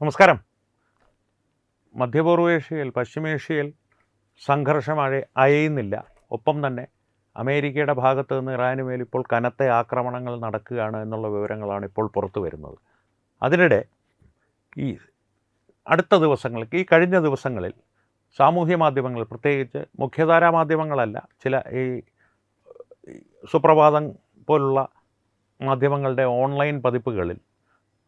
നമസ്കാരം. മധ്യപൂർവേഷ്യയിൽ പശ്ചിമേഷ്യയിൽ സംഘർഷം അയയുന്നില്ല. ഒപ്പം തന്നെ അമേരിക്കയുടെ ഭാഗത്ത് നിന്ന് ഇറാന് മേൽ ഇപ്പോൾ കനത്ത ആക്രമണങ്ങൾ നടക്കുകയാണ് എന്നുള്ള വിവരങ്ങളാണ് ഇപ്പോൾ പുറത്തു വരുന്നത്. അതിനിടെ ഈ അടുത്ത ദിവസങ്ങളിൽ ഈ കഴിഞ്ഞ ദിവസങ്ങളിൽ സാമൂഹ്യ മാധ്യമങ്ങൾ, പ്രത്യേകിച്ച് മുഖ്യധാരാ മാധ്യമങ്ങളല്ല, ചില ഈ സുപ്രഭാതം പോലുള്ള മാധ്യമങ്ങളുടെ ഓൺലൈൻ പതിപ്പുകളിൽ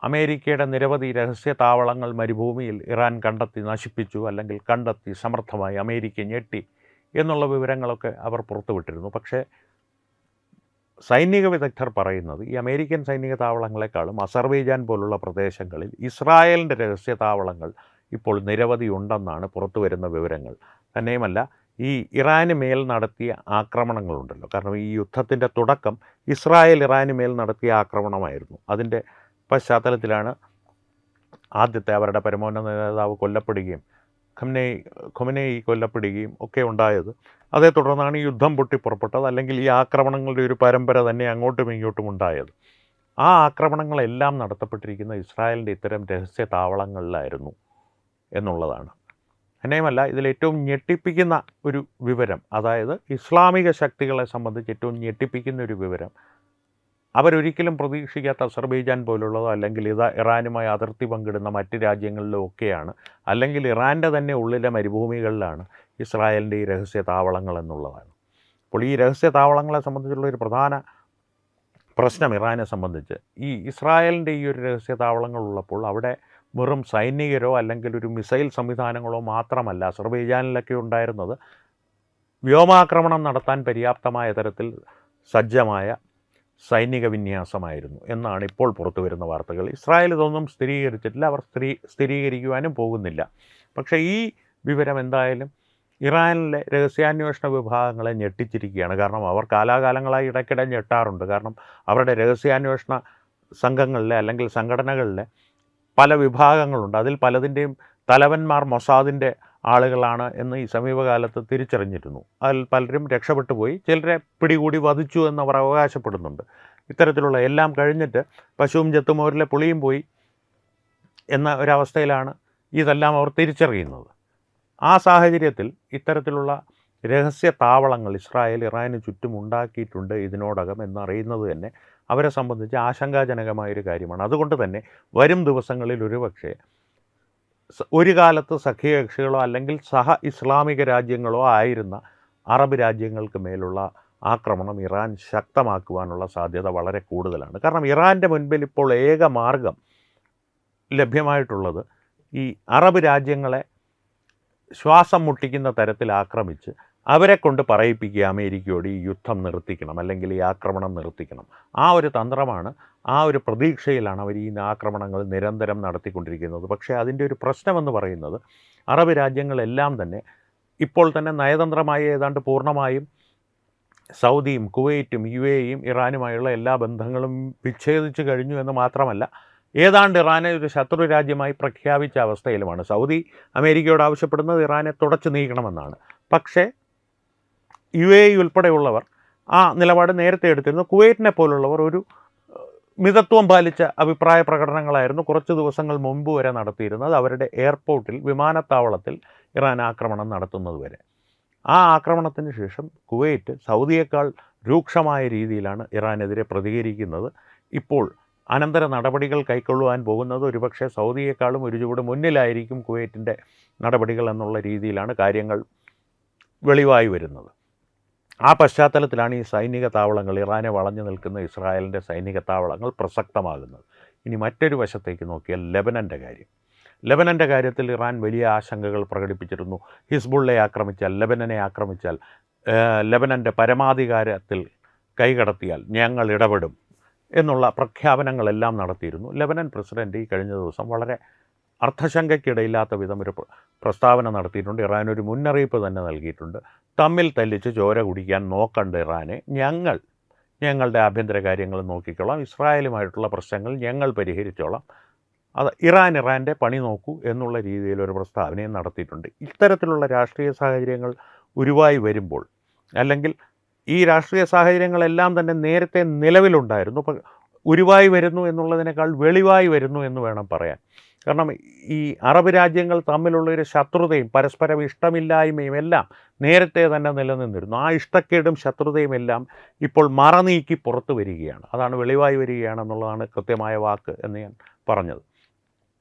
അമേരിക്കയുടെ നിരവധി രഹസ്യ താവളങ്ങൾ മരുഭൂമിയിൽ ഇറാൻ കണ്ടെത്തി നശിപ്പിച്ചു, അല്ലെങ്കിൽ കണ്ടെത്തി സമർത്ഥമായി അമേരിക്ക ഞെട്ടി എന്നുള്ള വിവരങ്ങളൊക്കെ അവർ പുറത്തുവിട്ടിരുന്നു. പക്ഷേ സൈനിക വിദഗ്ധർ പറയുന്നത് ഈ അമേരിക്കൻ സൈനിക താവളങ്ങളെക്കാളും അസർബൈജാൻ പോലുള്ള പ്രദേശങ്ങളിൽ ഇസ്രായേലിൻ്റെ രഹസ്യ താവളങ്ങൾ ഇപ്പോൾ നിരവധി ഉണ്ടെന്നാണ് പുറത്തു വരുന്ന വിവരങ്ങൾ. തന്നെയുമല്ല, ഈ ഇറാന് മേൽ നടത്തിയ ആക്രമണങ്ങളുണ്ടല്ലോ, കാരണം ഈ യുദ്ധത്തിൻ്റെ തുടക്കം ഇസ്രായേൽ ഇറാന് മേൽ നടത്തിയ ആക്രമണമായിരുന്നു. അതിൻ്റെ പശ്ചാത്തലത്തിലാണ് ആദ്യത്തെ അവരുടെ പരമോന്നത നേതാവ് കൊല്ലപ്പെടുകയും ഖൊമനേയി കൊല്ലപ്പെടുകയും ഒക്കെ ഉണ്ടായത്. അതേ തുടർന്നാണ് ഈ യുദ്ധം പൊട്ടിപ്പുറപ്പെട്ടത്, അല്ലെങ്കിൽ ഈ ആക്രമണങ്ങളുടെ ഒരു പരമ്പര തന്നെ അങ്ങോട്ടും ഇങ്ങോട്ടും ഉണ്ടായത്. ആ ആക്രമണങ്ങളെല്ലാം നടത്തപ്പെട്ടിരിക്കുന്ന ഇസ്രായേലിൻ്റെ ഇത്തരം രഹസ്യ താവളങ്ങളിലായിരുന്നു എന്നുള്ളതാണ്. തന്നെയുമല്ല, ഇതിലേറ്റവും ഞെട്ടിപ്പിക്കുന്ന ഒരു വിവരം, അതായത് ഇസ്ലാമിക ശക്തികളെ സംബന്ധിച്ച് ഏറ്റവും ഞെട്ടിപ്പിക്കുന്ന ഒരു വിവരം, അവരൊരിക്കലും പ്രതീക്ഷിക്കാത്ത അസർബൈജാൻ പോലുള്ളതോ അല്ലെങ്കിൽ ഇറാനുമായി അതിർത്തി പങ്കിടുന്ന മറ്റ് രാജ്യങ്ങളിലോ ഒക്കെയാണ്, അല്ലെങ്കിൽ ഇറാൻ്റെ തന്നെ ഉള്ളിലെ മരുഭൂമികളിലാണ് ഇസ്രായേലിൻ്റെ ഈ രഹസ്യ താവളങ്ങൾ എന്നുള്ളതാണ്. അപ്പോൾ ഈ രഹസ്യ താവളങ്ങളെ സംബന്ധിച്ചുള്ള ഒരു പ്രധാന പ്രശ്നം ഇറാനെ സംബന്ധിച്ച്, ഈ ഇസ്രായേലിൻ്റെ ഈ ഒരു രഹസ്യ താവളങ്ങളുള്ളപ്പോൾ അവിടെ വെറും സൈനികരോ അല്ലെങ്കിൽ ഒരു മിസൈൽ സംവിധാനങ്ങളോ മാത്രമല്ല അസർബൈജാനിലൊക്കെ ഉണ്ടായിരുന്നത്, വ്യോമാക്രമണം നടത്താൻ പര്യാപ്തമായ തരത്തിൽ സജ്ജമായ സൈനിക വിന്യാസമായിരുന്നു എന്നാണ് ഇപ്പോൾ പുറത്തു വരുന്ന വാർത്തകൾ. ഇസ്രായേൽ ഇതൊന്നും സ്ഥിരീകരിച്ചിട്ടില്ല, അവർ സ്ഥിരീകരിക്കുവാനും പോകുന്നില്ല. പക്ഷേ ഈ വിവരം എന്തായാലും ഇറാനിലെ രഹസ്യാന്വേഷണ വിഭാഗങ്ങളെ ഞെട്ടിച്ചിരിക്കുകയാണ്. കാരണം അവർ കാലാകാലങ്ങളായി ഇടയ്ക്കിടെ ഞെട്ടാറുണ്ട്. കാരണം അവരുടെ രഹസ്യാന്വേഷണ സംഘങ്ങളിലെ അല്ലെങ്കിൽ സംഘടനകളിലെ പല വിഭാഗങ്ങളുണ്ട്. അതിൽ പലതിൻ്റെയും തലവന്മാർ മൊസാദിൻ്റെ ആളുകളാണ് എന്ന് ഈ സമീപകാലത്ത് തിരിച്ചറിഞ്ഞിരുന്നു. അതിൽ പലരും രക്ഷപ്പെട്ടു പോയി, ചിലരെ പിടികൂടി വധിച്ചു എന്നവർ അവകാശപ്പെടുന്നുണ്ട്. ഇത്തരത്തിലുള്ള എല്ലാം കഴിഞ്ഞിട്ട് പശുവും ചത്തുമോരിലെ പുളിയും പോയി എന്ന ഒരവസ്ഥയിലാണ് ഇതെല്ലാം അവർ തിരിച്ചറിയുന്നത്. ആ സാഹചര്യത്തിൽ ഇത്തരത്തിലുള്ള രഹസ്യ താവളങ്ങൾ ഇസ്രായേൽ ഇറാന് ചുറ്റും ഉണ്ടാക്കിയിട്ടുണ്ട് ഇതിനോടകം എന്നറിയുന്നത് തന്നെ അവരെ സംബന്ധിച്ച് ആശങ്കാജനകമായൊരു കാര്യമാണ്. അതുകൊണ്ട് തന്നെ വരും ദിവസങ്ങളിൽ ഒരുപക്ഷെ ഒരു കാലത്ത് സഖ്യകക്ഷികളോ അല്ലെങ്കിൽ സഹ ഇസ്ലാമിക രാജ്യങ്ങളോ ആയിരുന്ന അറബ് രാജ്യങ്ങൾക്ക് മേലുള്ള ആക്രമണം ഇറാൻ ശക്തമാക്കുവാനുള്ള സാധ്യത വളരെ കൂടുതലാണ്. കാരണം ഇറാൻ്റെ മുൻപിൽ ഇപ്പോൾ ഏക മാർഗം ലഭ്യമായിട്ടുള്ളത് ഈ അറബ് രാജ്യങ്ങളെ ശ്വാസം മുട്ടിക്കുന്ന തരത്തിൽ ആക്രമിച്ച് അവരെ കൊണ്ട് പറയിപ്പിക്കുക അമേരിക്കയോട് ഈ യുദ്ധം നിർത്തിക്കണം, അല്ലെങ്കിൽ ഈ ആക്രമണം നിർത്തിക്കണം. ആ ഒരു തന്ത്രമാണ്, ആ ഒരു പ്രതീക്ഷയിലാണ് അവർ ഈ ആക്രമണങ്ങൾ നിരന്തരം നടത്തിക്കൊണ്ടിരിക്കുന്നത്. പക്ഷേ അതിൻ്റെ ഒരു പ്രശ്നമെന്ന് പറയുന്നത്, അറബ് രാജ്യങ്ങളെല്ലാം തന്നെ ഇപ്പോൾ തന്നെ നയതന്ത്രമായി ഏതാണ്ട് പൂർണ്ണമായും സൗദിയും കുവൈറ്റും UAEയും ഇറാനുമായുള്ള എല്ലാ ബന്ധങ്ങളും വിച്ഛേദിച്ചു കഴിഞ്ഞു എന്ന് മാത്രമല്ല, ഏതാണ്ട് ഇറാനെ ഒരു ശത്രു രാജ്യമായി പ്രഖ്യാപിച്ച അവസ്ഥയിലുമാണ്. സൗദി അമേരിക്കയോട് ആവശ്യപ്പെടുന്നത് ഇറാനെ തുടച്ചു നീക്കണമെന്നാണ്. പക്ഷേ UAE ഉൾപ്പെടെയുള്ളവർ ആ നിലപാട് നേരത്തെ എടുത്തിരുന്നു. കുവൈറ്റിനെ പോലുള്ളവർ ഒരു മിതത്വം പാലിച്ച അഭിപ്രായ പ്രകടനങ്ങളായിരുന്നു കുറച്ച് ദിവസങ്ങൾ മുമ്പ് വരെ നടത്തിയിരുന്നത്. അവരുടെ എയർപോർട്ടിൽ, വിമാനത്താവളത്തിൽ ഇറാൻ ആക്രമണം നടത്തുന്നത് വരെ. ആ ആക്രമണത്തിന് ശേഷം കുവൈറ്റ് സൗദിയേക്കാൾ രൂക്ഷമായ രീതിയിലാണ് ഇറാനെതിരെ പ്രതികരിക്കുന്നത്. ഇപ്പോൾ അനന്തര നടപടികൾ കൈക്കൊള്ളുവാൻ പോകുന്നത് ഒരുപക്ഷെ സൗദിയേക്കാളും ഒരു ചുവട് മുന്നിലായിരിക്കും കുവൈറ്റിൻ്റെ നടപടികൾ എന്നുള്ള രീതിയിലാണ് കാര്യങ്ങൾ വെളിവായി വരുന്നത്. ആ പശ്ചാത്തലത്തിലാണ് ഈ സൈനിക താവളങ്ങൾ, ഇറാനെ വളഞ്ഞു നിൽക്കുന്ന ഇസ്രായേലിൻ്റെ സൈനിക താവളങ്ങൾ പ്രസക്തമാകുന്നത്. ഇനി മറ്റൊരു വശത്തേക്ക് നോക്കിയാൽ ലെബനൻ്റെ കാര്യത്തിൽ ഇറാൻ വലിയ ആശങ്കകൾ പ്രകടിപ്പിച്ചിരുന്നു. ഹിസ്ബുള്ളയെ ആക്രമിച്ചാൽ, ലെബനനെ ആക്രമിച്ചാൽ, ലെബനൻ്റെ പരമാധികാരത്തിൽ കൈകടത്തിയാൽ ഞങ്ങൾ ഇടപെടും എന്നുള്ള പ്രഖ്യാപനങ്ങളെല്ലാം നടത്തിയിരുന്നു. ലെബനൻ പ്രസിഡൻറ്റ് ഈ കഴിഞ്ഞ ദിവസം വളരെ അർത്ഥശങ്കയ്ക്കിടയില്ലാത്ത വിധം ഒരു പ്രസ്താവന നടത്തിയിട്ടുണ്ട്. ഇറാൻ ഒരു മുന്നറിയിപ്പ് തന്നെ നൽകിയിട്ടുണ്ട്. തമ്മിൽ തല്ലിച്ച് ചോര കുടിക്കാൻ നോക്കണ്ട ഇറാനെ, ഞങ്ങളുടെ ആഭ്യന്തര കാര്യങ്ങൾ നോക്കിക്കോളാം, ഇസ്രായേലുമായിട്ടുള്ള പ്രശ്നങ്ങൾ ഞങ്ങൾ പരിഹരിച്ചോളാം, അത് ഇറാൻ്റെ പണി നോക്കൂ എന്നുള്ള രീതിയിലൊരു പ്രസ്താവനയും നടത്തിയിട്ടുണ്ട്. ഇത്തരത്തിലുള്ള രാഷ്ട്രീയ സാഹചര്യങ്ങൾ ഉരുവായി വരുമ്പോൾ, അല്ലെങ്കിൽ ഈ രാഷ്ട്രീയ സാഹചര്യങ്ങളെല്ലാം തന്നെ നേരത്തെ നിലവിലുണ്ടായിരുന്നു, ഉരുവായി വരുന്നു എന്നുള്ളതിനേക്കാൾ വെളിവായി വരുന്നു എന്ന് വേണം പറയാൻ. കാരണം ഈ അറബ് രാജ്യങ്ങൾ തമ്മിലുള്ളൊരു ശത്രുതയും പരസ്പരം ഇഷ്ടമില്ലായ്മയും എല്ലാം നേരത്തെ തന്നെ നിലനിന്നിരുന്നു. ആ ഇഷ്ടക്കേടും ശത്രുതയും എല്ലാം ഇപ്പോൾ മറനീക്കി പുറത്തു വരികയാണ്. അതാണ് വെളിവായി വരികയാണെന്നുള്ളതാണ് കൃത്യമായ വാക്ക് എന്ന് ഞാൻ പറഞ്ഞത്.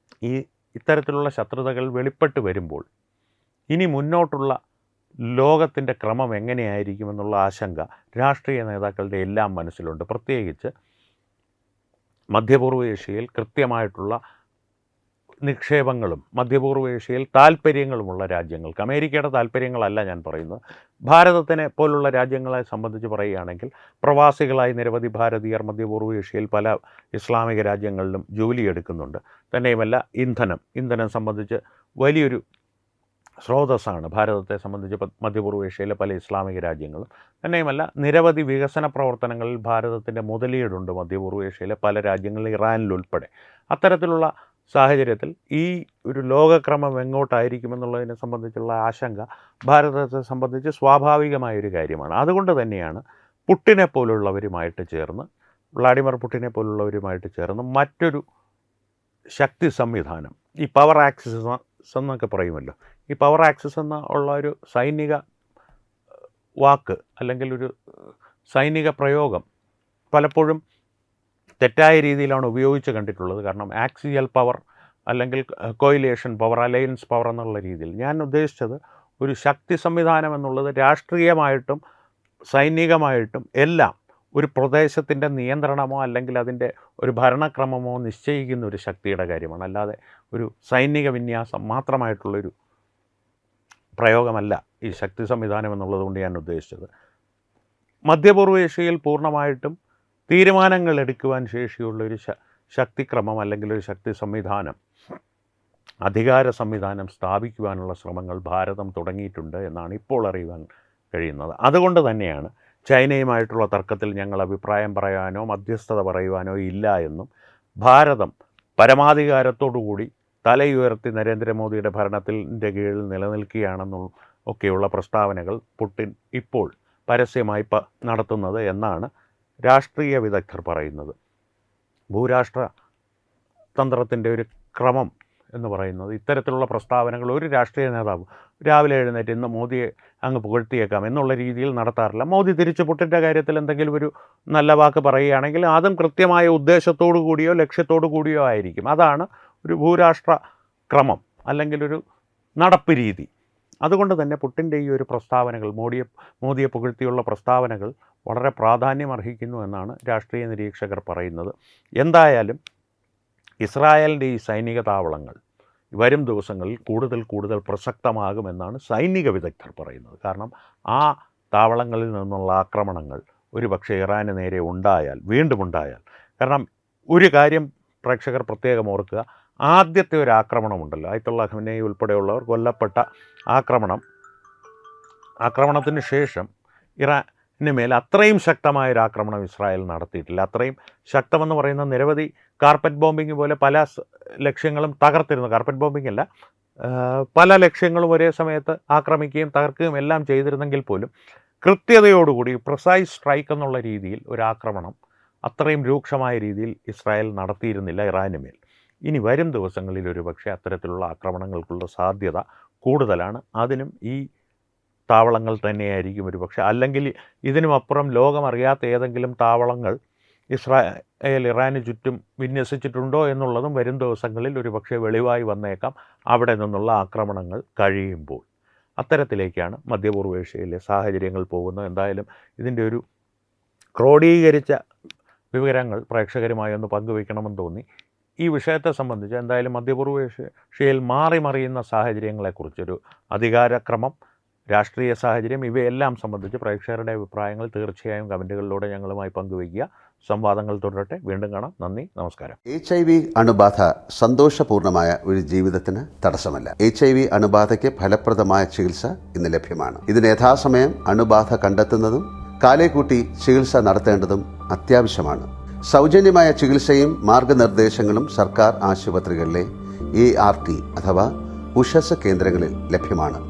ഇത്തരത്തിലുള്ള ശത്രുതകൾ വെളിപ്പെട്ട് വരുമ്പോൾ ഇനി മുന്നോട്ടുള്ള ലോകത്തിൻ്റെ ക്രമം എങ്ങനെയായിരിക്കുമെന്നുള്ള ആശങ്ക രാഷ്ട്രീയ നേതാക്കളുടെ എല്ലാം മനസ്സിലുണ്ട്. പ്രത്യേകിച്ച് മധ്യപൂർവ്വ ഏഷ്യയിൽ കൃത്യമായിട്ടുള്ള നിക്ഷേപങ്ങളും മധ്യപൂർവ്വ ഏഷ്യയിൽ താല്പര്യങ്ങളുമുള്ള രാജ്യങ്ങൾക്ക്, അമേരിക്കയുടെ താല്പര്യങ്ങളല്ല ഞാൻ പറയുന്നത്, ഭാരതത്തിനെ പോലുള്ള രാജ്യങ്ങളെ സംബന്ധിച്ച് പറയുകയാണെങ്കിൽ പ്രവാസികളായി നിരവധി ഭാരതീയർ മധ്യപൂർവ്വ ഏഷ്യയിൽ പല ഇസ്ലാമിക രാജ്യങ്ങളിലും ജോലിയെടുക്കുന്നുണ്ട്. തന്നെയുമല്ല ഇന്ധനം സംബന്ധിച്ച് വലിയൊരു സ്രോതസ്സാണ് ഭാരതത്തെ സംബന്ധിച്ച് മധ്യപൂർവ്വ ഏഷ്യയിലെ പല ഇസ്ലാമിക രാജ്യങ്ങളും. തന്നെയുമല്ല നിരവധി വികസന പ്രവർത്തനങ്ങളിൽ ഭാരതത്തിൻ്റെ മുതലീടുണ്ട് മധ്യപൂർവ്വ ഏഷ്യയിലെ പല രാജ്യങ്ങളിൽ, ഇറാനിലുൾപ്പെടെ. അത്തരത്തിലുള്ള സാഹചര്യത്തിൽ ഈ ഒരു ലോകക്രമം എങ്ങോട്ടായിരിക്കുമെന്നുള്ളതിനെ സംബന്ധിച്ചുള്ള ആശങ്ക ഭാരതത്തെ സംബന്ധിച്ച് സ്വാഭാവികമായൊരു കാര്യമാണ്. അതുകൊണ്ട് തന്നെയാണ് പുട്ടിനെ പോലുള്ളവരുമായിട്ട് ചേർന്ന്, വ്ളാഡിമിർ പുട്ടിനെ പോലുള്ളവരുമായിട്ട് ചേർന്ന് മറ്റൊരു ശക്തി സംവിധാനം, ഈ പവർ ആക്സിസ് എന്നൊക്കെ പറയുമല്ലോ, ഈ പവർ ആക്സിസ് ഉള്ള ഒരു സൈനിക വാക്ക് അല്ലെങ്കിൽ ഒരു സൈനിക പ്രയോഗം പലപ്പോഴും തെറ്റായ രീതിയിലാണ് ഉപയോഗിച്ച് കണ്ടിട്ടുള്ളത്. കാരണം ആക്സിയൽ പവർ അല്ലെങ്കിൽ കോയിലേഷൻ പവർ, അലയൻസ് പവർ എന്നുള്ള രീതിയിൽ. ഞാൻ ഉദ്ദേശിച്ചത് ഒരു ശക്തി സംവിധാനം എന്നുള്ളത് രാഷ്ട്രീയമായിട്ടും സൈനികമായിട്ടും എല്ലാം ഒരു പ്രദേശത്തിൻ്റെ നിയന്ത്രണമോ അല്ലെങ്കിൽ അതിൻ്റെ ഒരു ഭരണക്രമമോ നിശ്ചയിക്കുന്ന ഒരു ശക്തിയുടെ കാര്യമാണ്. അല്ലാതെ ഒരു സൈനിക വിന്യാസം മാത്രമായിട്ടുള്ളൊരു പ്രയോഗമല്ല ഈ ശക്തി സംവിധാനം എന്നുള്ളത് കൊണ്ട് ഞാൻ ഉദ്ദേശിച്ചത്. മധ്യപൂർവ്വ ഏഷ്യയിൽ പൂർണ്ണമായിട്ടും തീരുമാനങ്ങൾ എടുക്കുവാൻ ശേഷിയുള്ളൊരു ശക്തിക്രമം അല്ലെങ്കിൽ ഒരു ശക്തി സംവിധാനം, അധികാര സംവിധാനം സ്ഥാപിക്കുവാനുള്ള ശ്രമങ്ങൾ ഭാരതം തുടങ്ങിയിട്ടുണ്ട് എന്നാണ് ഇപ്പോൾ അറിയുവാൻ കഴിയുന്നത്. അതുകൊണ്ട് തന്നെയാണ് ചൈനയുമായിട്ടുള്ള തർക്കത്തിൽ ഞങ്ങൾ അഭിപ്രായം പറയാനോ മധ്യസ്ഥത പറയുവാനോ ഇല്ല എന്നും, ഭാരതം പരമാധികാരത്തോടുകൂടി തലയുയർത്തി നരേന്ദ്രമോദിയുടെ ഭരണത്തിൻ്റെ കീഴിൽ നിലനിൽക്കുകയാണെന്നും ഒക്കെയുള്ള പ്രസ്താവനകൾ പുടിൻ ഇപ്പോൾ പരസ്യമായി നടത്തുന്നത് എന്നാണ് രാഷ്ട്രീയ വിദഗ്ധർ പറയുന്നത്. ഭൂരാഷ്ട്ര തന്ത്രത്തിൻ്റെ ഒരു ക്രമം എന്ന് പറയുന്നത് ഇത്തരത്തിലുള്ള പ്രസ്താവനകൾ ഒരു രാഷ്ട്രീയ നേതാവ് രാവിലെ എഴുന്നേറ്റ് ഇന്ന് മോദിയെ അങ്ങ് പുകഴ്ത്തിയേക്കാം എന്നുള്ള രീതിയിൽ നടത്താറില്ല. മോദി തിരിച്ച് പുട്ടിൻ്റെ കാര്യത്തിൽ എന്തെങ്കിലും ഒരു നല്ല വാക്ക് പറയുകയാണെങ്കിൽ അതും കൃത്യമായ ഉദ്ദേശത്തോടു കൂടിയോ ലക്ഷ്യത്തോടു കൂടിയോ ആയിരിക്കും. അതാണ് ഒരു ഭൂരാഷ്ട്ര ക്രമം അല്ലെങ്കിൽ ഒരു നടപ്പ് രീതി. അതുകൊണ്ട് തന്നെ പുട്ടിൻ്റെ ഈ ഒരു പ്രസ്താവനകൾ, മോദിയെ പുകഴ്ത്തിയുള്ള പ്രസ്താവനകൾ വളരെ പ്രാധാന്യം അർഹിക്കുന്നു എന്നാണ് രാഷ്ട്രീയ നിരീക്ഷകർ പറയുന്നത്. എന്തായാലും ഇസ്രായേലിൻ്റെ ഈ സൈനിക താവളങ്ങൾ വരും ദിവസങ്ങളിൽ കൂടുതൽ പ്രസക്തമാകുമെന്നാണ് സൈനിക വിദഗ്ധർ പറയുന്നത്. കാരണം ആ താവളങ്ങളിൽ നിന്നുള്ള ആക്രമണങ്ങൾ ഒരു പക്ഷേ ഇറാന് നേരെ വീണ്ടും ഉണ്ടായാൽ, കാരണം ഒരു കാര്യം പ്രേക്ഷകർ പ്രത്യേകം ഓർക്കുക, ആദ്യത്തെ ഒരു ആക്രമണമുണ്ടല്ലോ, ആയത്തുള്ള ഖമനേയി ഉൾപ്പെടെയുള്ളവർ കൊല്ലപ്പെട്ട ആക്രമണത്തിന് ശേഷം ഇറാന് മേൽ അത്രയും ശക്തമായൊരു ആക്രമണം ഇസ്രായേൽ നടത്തിയിട്ടില്ല. അത്രയും ശക്തമെന്ന് പറയുന്ന നിരവധി കാർപ്പറ്റ് ബോംബിങ് പോലെ പല ലക്ഷ്യങ്ങളും തകർത്തിരുന്നു. കാർപ്പറ്റ് ബോംബിംഗ് അല്ല, പല ലക്ഷ്യങ്ങളും ഒരേ സമയത്ത് ആക്രമിക്കുകയും തകർക്കുകയും എല്ലാം ചെയ്തിരുന്നെങ്കിൽ പോലും കൃത്യതയോടുകൂടി പ്രിസൈസ് സ്ട്രൈക്ക് എന്നുള്ള രീതിയിൽ ഒരു ആക്രമണം അത്രയും രൂക്ഷമായ രീതിയിൽ ഇസ്രായേൽ നടത്തിയിരുന്നില്ല ഇറാന് മേൽ. ഇനി വരും ദിവസങ്ങളിൽ ഒരു പക്ഷേ അത്തരത്തിലുള്ള ആക്രമണങ്ങൾക്കുള്ള സാധ്യത കൂടുതലാണ്. അതിനും ഈ താവളങ്ങൾ തന്നെയായിരിക്കും ഒരു പക്ഷേ. അല്ലെങ്കിൽ ഇതിനുമപ്പുറം ലോകമറിയാത്ത ഏതെങ്കിലും താവളങ്ങൾ ഇസ്രായേൽ ഇറാന് ചുറ്റും വിന്യസിച്ചിട്ടുണ്ടോ എന്നുള്ളതും വരും ദിവസങ്ങളിൽ ഒരു പക്ഷേ വെളിവായി വന്നേക്കാം അവിടെ നിന്നുള്ള ആക്രമണങ്ങൾ കഴിയുമ്പോൾ. അത്തരത്തിലേക്കാണ് മധ്യപൂർവ്വ ഏഷ്യയിലെ സാഹചര്യങ്ങൾ പോകുന്നത്. എന്തായാലും ഇതിൻ്റെ ഒരു ക്രോഡീകരിച്ച വിവരങ്ങൾ പ്രേക്ഷകരുമായി ഒന്ന് പങ്കുവയ്ക്കണമെന്ന് തോന്നി. ഈ വിഷയത്തെ സംബന്ധിച്ച് എന്തായാലും മധ്യപൂർവ്വ ഏഷ്യയിൽ മറിയുന്ന സാഹചര്യങ്ങളെക്കുറിച്ചൊരു അധികാരക്രമം, രാഷ്ട്രീയ സാഹചര്യം, ഇവയെല്ലാം സംബന്ധിച്ച് പ്രേക്ഷകരുടെ അഭിപ്രായങ്ങൾ തീർച്ചയായും കമൻറ്റുകളിലൂടെ ഞങ്ങളുമായി പങ്കുവയ്ക്കുക. സംവാദങ്ങൾ തുടരട്ടെ. വീണ്ടും കാണാം. നന്ദി, നമസ്കാരം. HIV അണുബാധ സന്തോഷപൂർണ്ണമായ ഒരു ജീവിതത്തിന് തടസ്സമല്ല. HIV അണുബാധയ്ക്ക് ഫലപ്രദമായ ചികിത്സ ഇന്ന് ലഭ്യമാണ്. ഇതിന് യഥാസമയം അണുബാധ കണ്ടെത്തുന്നതും കാലേക്കൂട്ടി ചികിത്സ നടത്തേണ്ടതും അത്യാവശ്യമാണ്. സൗജന്യമായ ചികിത്സയും മാർഗനിർദ്ദേശങ്ങളും സർക്കാർ ആശുപത്രികളിലെ ART അഥവാ ഉഷസ് കേന്ദ്രങ്ങളിൽ ലഭ്യമാണ്.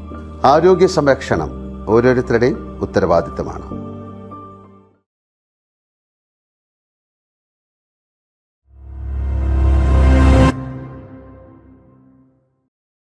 ആരോഗ്യ സംരക്ഷണം ഓരോരുത്തരുടെയും ഉത്തരവാദിത്തമാണ്.